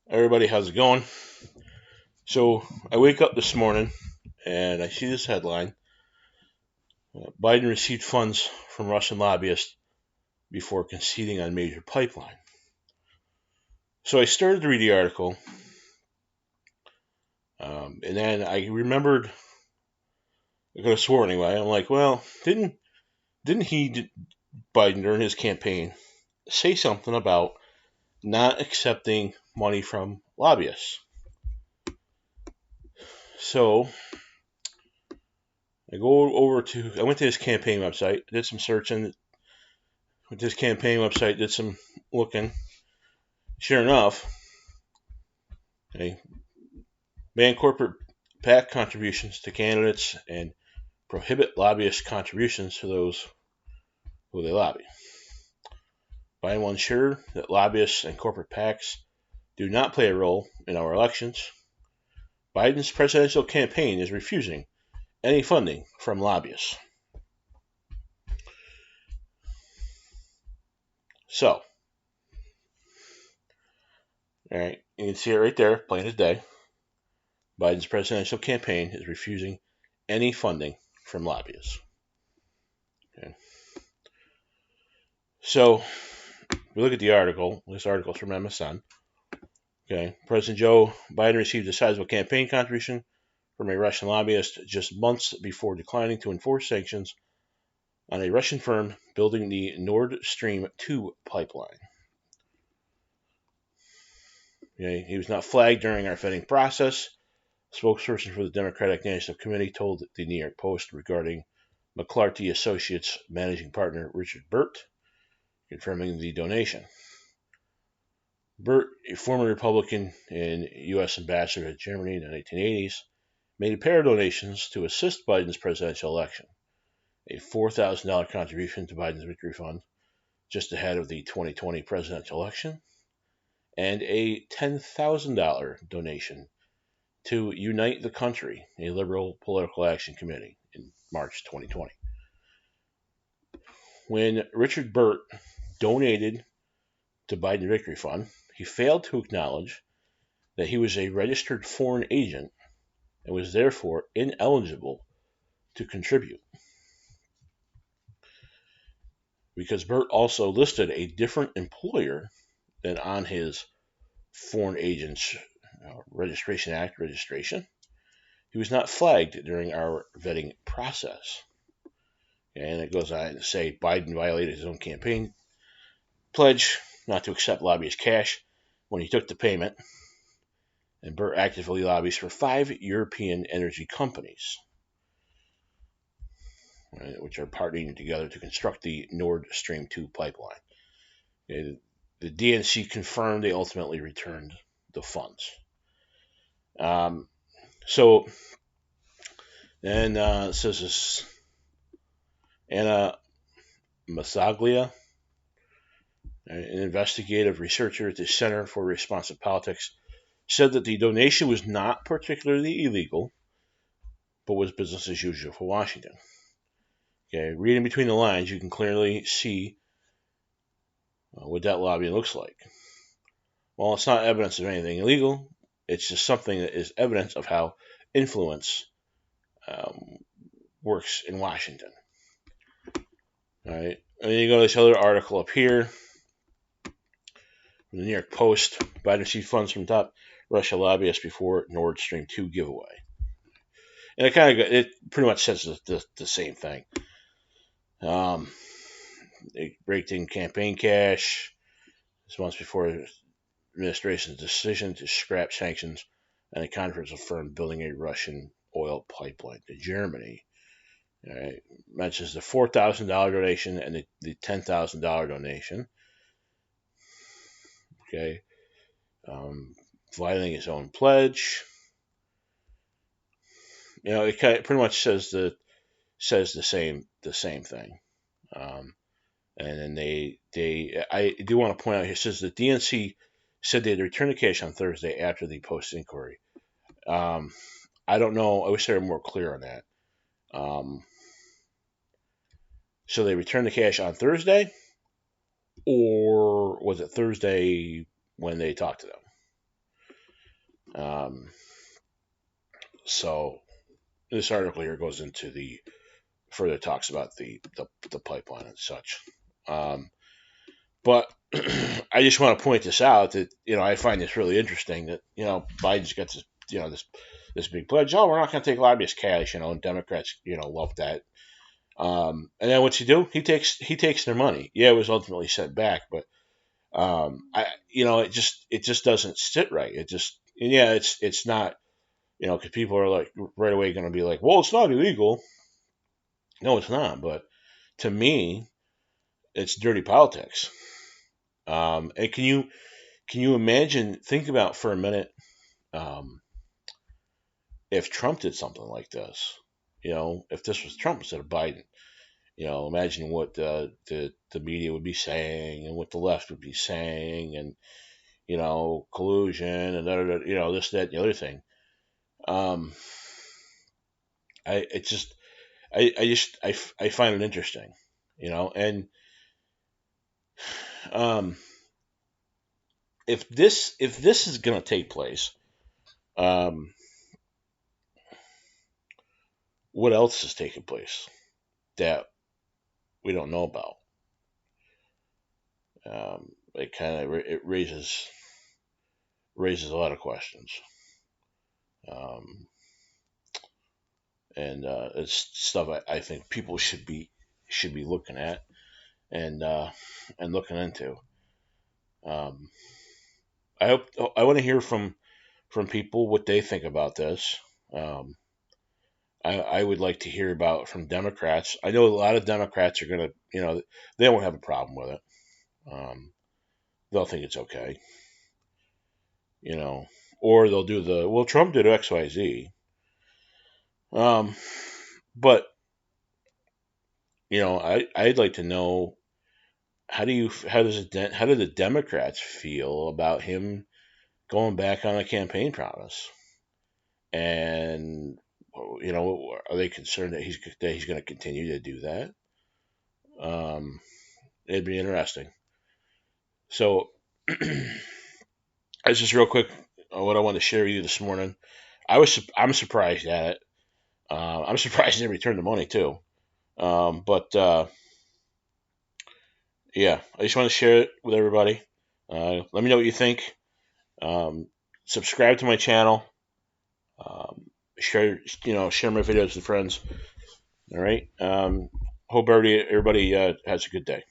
Everybody, how's it going? So I wake up this morning and I see this headline: Biden received funds from Russian lobbyists before conceding on major pipeline. So I started to read the article, and then I remembered. I could have sworn anyway. I'm like, well, didn't he Biden during his campaign say something about not accepting money from lobbyists? So I went to his campaign website, did some searching, with this campaign website, did some looking. Sure enough, they ban corporate PAC contributions to candidates and prohibit lobbyist contributions to those who they lobby. Biden will ensure that lobbyists and corporate PACs do not play a role in our elections. Biden's presidential campaign is refusing any funding from lobbyists. So, all right, you can see it right there, plain as day. Biden's presidential campaign is refusing any funding from lobbyists. Okay. So, we look at the article. This article is from MSN. Okay, President Joe Biden received a sizable campaign contribution from a Russian lobbyist just months before declining to enforce sanctions on a Russian firm building the Nord Stream 2 pipeline. Okay, he was not flagged during our vetting process. A spokesperson for the Democratic National Committee told the New York Post regarding McClarty Associates managing partner Richard Burt, confirming the donation. Burt, a former Republican and U.S. ambassador to Germany in the 1980s, made a pair of donations to assist Biden's presidential election: a $4,000 contribution to Biden's victory fund just ahead of the 2020 presidential election, and a $10,000 donation to Unite the Country, a liberal political action committee, in March 2020. When Richard Burt donated to Biden Victory Fund, he failed to acknowledge that he was a registered foreign agent and was therefore ineligible to contribute. Because Burt also listed a different employer than on his Foreign Agents Registration Act registration, he was not flagged during our vetting process. And it goes on to say Biden violated his own campaign pledge not to accept lobbyist cash when he took the payment, and Burt actively lobbies for 5 European energy companies, which are partnering together to construct the Nord Stream 2 pipeline. The DNC confirmed they ultimately returned the funds. So, and it says this Anna Masaglia, an investigative researcher at the Center for Responsive Politics, said that the donation was not particularly illegal, but was business as usual for Washington. Okay, reading between the lines, you can clearly see what that lobbying looks like. Well, it's not evidence of anything illegal. It's just something that is evidence of how influence works in Washington. All right, and then you go to this other article up here from the New York Post. Biden received funds from top Russia lobbyists before Nord Stream 2 giveaway. And it pretty much says the same thing. They raked in campaign cash this months before administration's decision to scrap sanctions and a conference firm building a Russian oil pipeline to Germany. All right, mentions the $4,000 donation and the $10,000 donation. Okay, violating his own pledge. It pretty much says the same thing. And then I do want to point out here, it says the DNC said they'd return the cash on Thursday after the Post inquiry. I don't know. I wish they were more clear on that. So they returned the cash on Thursday, or was it Thursday when they talked to them? Um, so this article here goes into the further talks about the pipeline and such. But I just want to point this out that I find this really interesting that Biden's got this this big pledge. Oh, we're not going to take lobbyist cash, and Democrats love that. And then what's he do? He takes their money. Yeah, it was ultimately set back, but it just doesn't sit right. It just and yeah, it's not because people are like right away going to be like, well, it's not illegal. No, it's not. But to me, it's dirty politics. And can you imagine? Think about for a minute um, if Trump did something like this. If this was Trump instead of Biden. Imagine what the media would be saying and what the left would be saying, and collusion and this, that, and the other thing. Um, it just I find it interesting, and um, if this is going to take place, um, what else is taking place that we don't know about? It raises a lot of questions, um, and it's stuff I think people should be looking at and looking into. Um, I want to hear from people what they think about this. Um, I would like to hear about from Democrats. I know a lot of Democrats are gonna, they won't have a problem with it. They'll think it's okay, you know, or they'll do well. Trump did X, Y, Z. Um, but I'd like to know how do the Democrats feel about him going back on a campaign promise? And are they concerned that he's going to continue to do that? It'd be interesting. So, that's just real quick what I want to share with you this morning. I'm surprised at it. I'm surprised they returned the money too. But yeah, I just want to share it with everybody. Let me know what you think. Subscribe to my channel. Share my videos with friends. All right. Hope everybody has a good day.